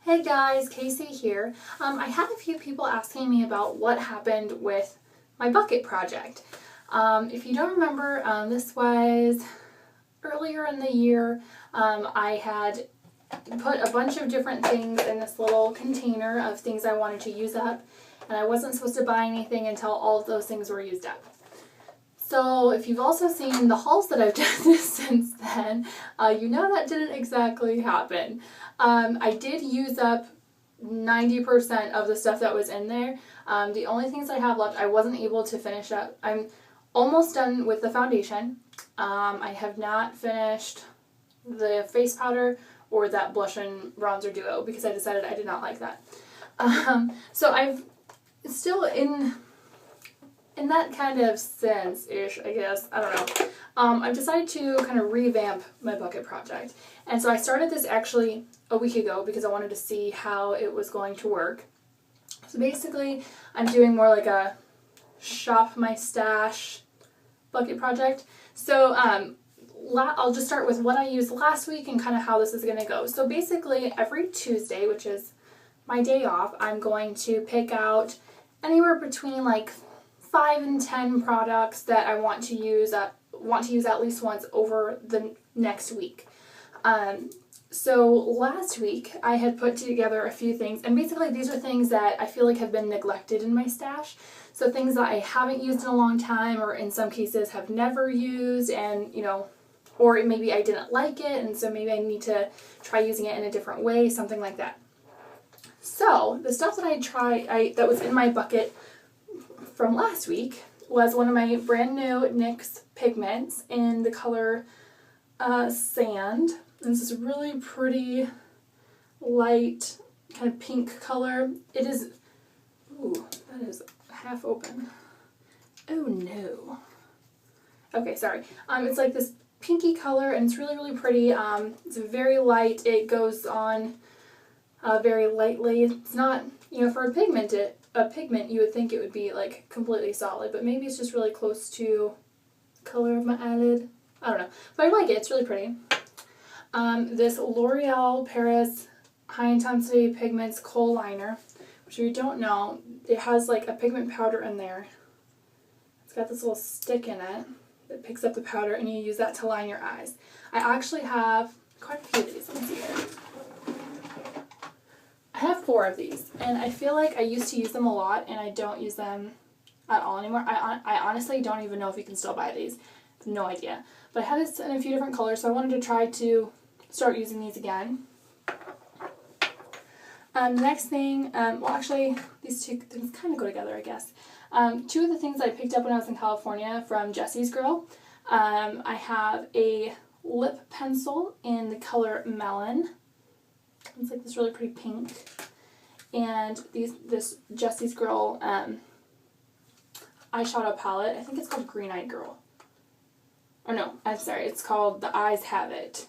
Hey guys, Casey here. I had a few people asking me about what happened with my bucket project. If you don't remember, this was earlier in the year. I had put a bunch of different things in this little container of things I wanted to use up, and I wasn't supposed to buy anything until all of those things were used up. So if you've also seen the hauls that I've done since then, you know that didn't exactly happen. I did use up 90% of the stuff that was in there. The only things I have left, I wasn't able to finish up. I'm almost done with the foundation. I have not finished the face powder or that blush and bronzer duo because I decided I did not like that. So I've still in that kind of sense-ish, I guess, I don't know. I've decided to kind of revamp my bucket project. And so I started this actually a week ago because I wanted to see how it was going to work. So basically, I'm doing more like a shop my stash bucket project. So I'll just start with what I used last week and kind of how this is going to go. So basically, every Tuesday, which is my day off, I'm going to pick out anywhere between like 5 and 10 products that I want to use at least once over the next week. So last week I had put together a few things, and basically these are things that I feel like have been neglected in my stash. So things that I haven't used in a long time, or in some cases have never used, and or maybe I didn't like it, and so maybe I need to try using it in a different way, something like that. So the stuff that that was in my bucket from last week was one of my brand new NYX pigments in the color Sand. And this is really pretty light kind of pink color. It is, ooh, that is half open. Oh no. Okay, sorry. It's like this pinky color, and it's really, really pretty. It's very light. It goes on very lightly. It's not, for a pigment you would think it would be like completely solid, but maybe it's just really close to the color of my eyelid. I don't know, but I like it. It's really pretty. This L'Oreal Paris High Intensity Pigments Kohl Liner, which if you don't know, it has like a pigment powder in there. It's got this little stick in it that picks up the powder, and you use that to line your eyes. I actually have quite a few of these. Let me see here. I have 4 of these, and I feel like I used to use them a lot, and I don't use them at all anymore. I honestly don't even know if you can still buy these. I have no idea. But I have this in a few different colors, so I wanted to try to start using these again. The next thing, well actually, these two things kind of go together, I guess. 2 of the things I picked up when I was in California from Jessie's Girl. I have a lip pencil in the color Melon. It's like this really pretty pink. And this Jessie's Girl eyeshadow palette. I think it's called Green Eyed Girl. Or no, I'm sorry, it's called The Eyes Have It.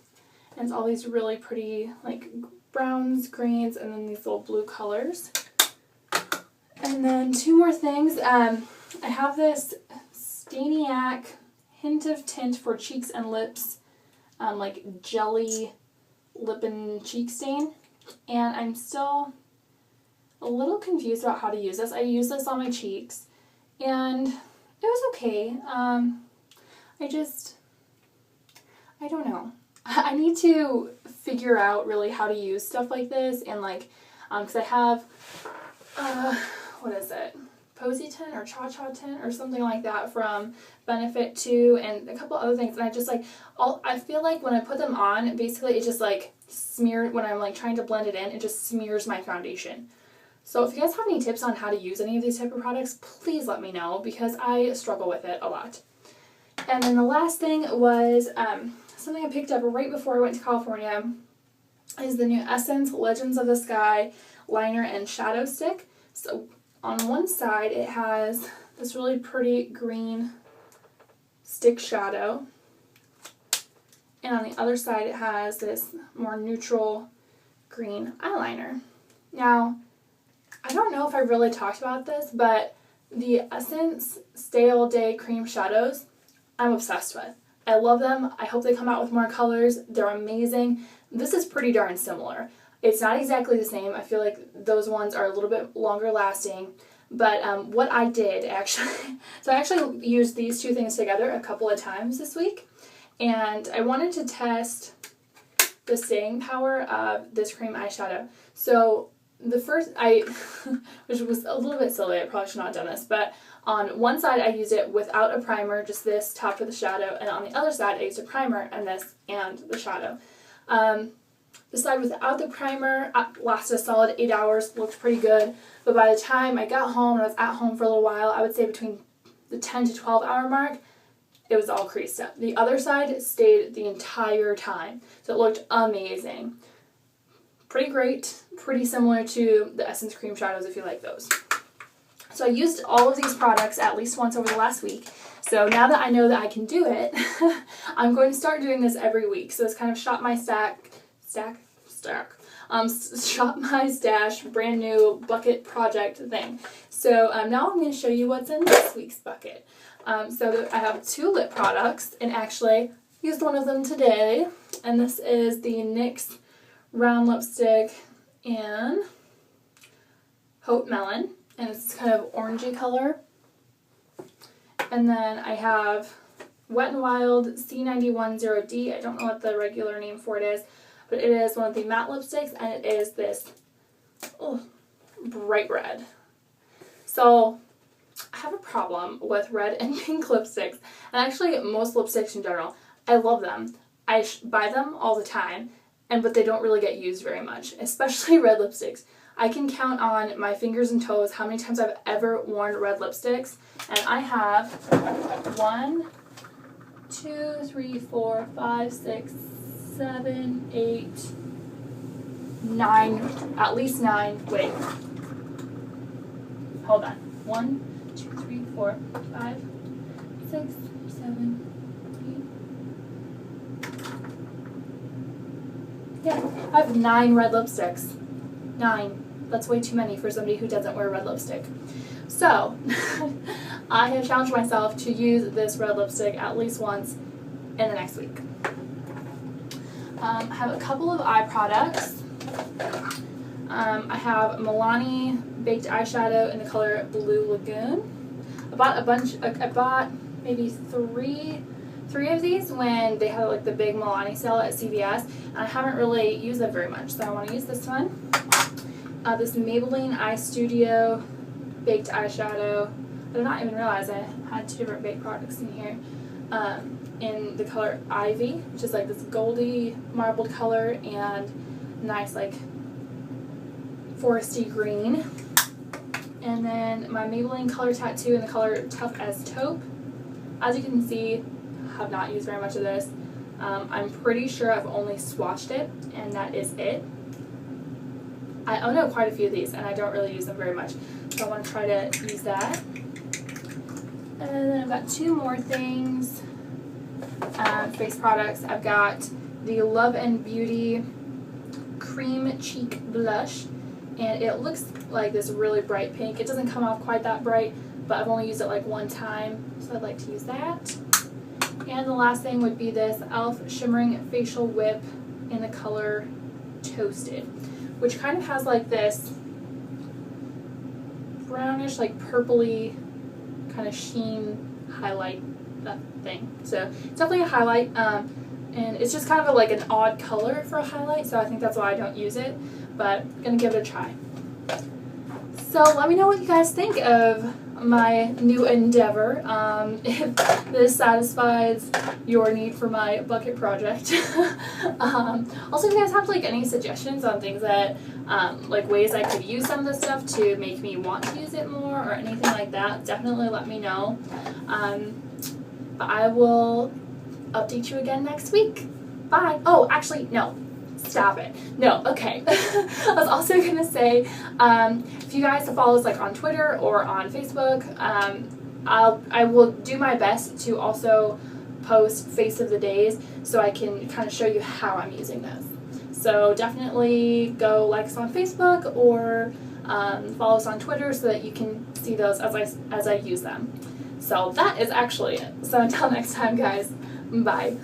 And it's all these really pretty like browns, greens, and then these little blue colors. And then 2 more things. I have this Staniac Hint of Tint for Cheeks and Lips, like jelly lip and cheek stain. And I'm still a little confused about how to use this. I use this on my cheeks, and it was okay. I don't know. I need to figure out really how to use stuff like this, and like, because I have, what is it? Posy Tint or Cha Cha Tint or something like that from Benefit 2 and a couple other things, and I just like, I feel like when I put them on, basically it just like when I'm like trying to blend it in, it just smears my foundation. So if you guys have any tips on how to use any of these type of products, please let me know, because I struggle with it a lot. And then the last thing was something I picked up right before I went to California is the new Essence Legends of the Sky liner and shadow stick. So on one side it has this really pretty green stick shadow, and on the other side it has this more neutral green eyeliner. Now, I don't know if I really talked about this, but the Essence Stay All Day Cream Shadows, I'm obsessed with. I love them. I hope they come out with more colors. They're amazing. This is pretty darn similar. It's not exactly the same. I feel like those ones are a little bit longer lasting. But what I did actually, so I actually used these two things together a couple of times this week. And I wanted to test the staying power of this cream eyeshadow. So the first, which was a little bit silly, I probably should not have done this, but on one side I used it without a primer, just this topped with the shadow, and on the other side I used a primer and this and the shadow. The side without the primer lasted a solid 8 hours, looked pretty good, but by the time I got home and I was at home for a little while, I would say between the 10 to 12 hour mark, it was all creased up. The other side stayed the entire time, so it looked amazing. Pretty great, pretty similar to the Essence Cream Shadows if you like those. So I used all of these products at least once over the last week. So now that I know that I can do it, I'm going to start doing this every week. So it's kind of shop my stash brand new bucket project thing. So now I'm going to show you what's in this week's bucket. So I have 2 lip products, and actually used one of them today, and this is the NYX Round Lipstick in Hope Melon, and it's kind of orangey color. And then I have Wet n Wild C910D. I don't know what the regular name for it is, but it is one of the matte lipsticks, and it is this bright red. So I have a problem with red and pink lipsticks, and actually most lipsticks in general. I love them. I buy them all the time, but they don't really get used very much, especially red lipsticks. I can count on my fingers and toes how many times I've ever worn red lipsticks, and I have 1, 2, 3, 4, 5, 6, 7, 8, 9, at least 9, wait, hold on, 1, 2, 3, 4, 5, 6, 7, 8, yeah, I have 9 red lipsticks. 9. That's way too many for somebody who doesn't wear red lipstick. So, I have challenged myself to use this red lipstick at least once in the next week. I have a couple of eye products. I have Milani Baked Eyeshadow in the color Blue Lagoon. I bought maybe three of these when they had like the big Milani sale at CVS, and I haven't really used them very much, so I want to use this one. This Maybelline Eye Studio Baked Eyeshadow. I did not even realize I had 2 different baked products in here. In the color Ivy, which is like this goldy marbled color and nice like foresty green. And then my Maybelline Color Tattoo in the color Tough as Taupe. As you can see, I have not used very much of this. I'm pretty sure I've only swatched it, and that is it. I own quite a few of these, and I don't really use them very much, so I want to try to use that. And then I've got 2 more things. Face products. I've got the Love and Beauty Cream Cheek Blush, and it looks like this really bright pink. It doesn't come off quite that bright, but I've only used it like 1 time, so I'd like to use that. And the last thing would be this e.l.f. Shimmering Facial Whip in the color Toasted, which kind of has like this brownish, like purpley kind of sheen highlight thing. So it's definitely a highlight, and it's just kind of like an odd color for a highlight, so I think that's why I don't use it, but I'm going to give it a try. So let me know what you guys think of my new endeavor, if this satisfies your need for my bucket project. Also, if you guys have like any suggestions on things that, like ways I could use some of this stuff to make me want to use it more or anything like that, definitely let me know. But I will update you again next week. Bye. Oh, actually, no. Stop it. No, okay. I was also going to say, if you guys follow us like on Twitter or on Facebook, I will do my best to also post Face of the Days so I can kind of show you how I'm using this. So definitely go like us on Facebook or follow us on Twitter so that you can see those as I use them. So that is actually it. So until next time, guys, bye.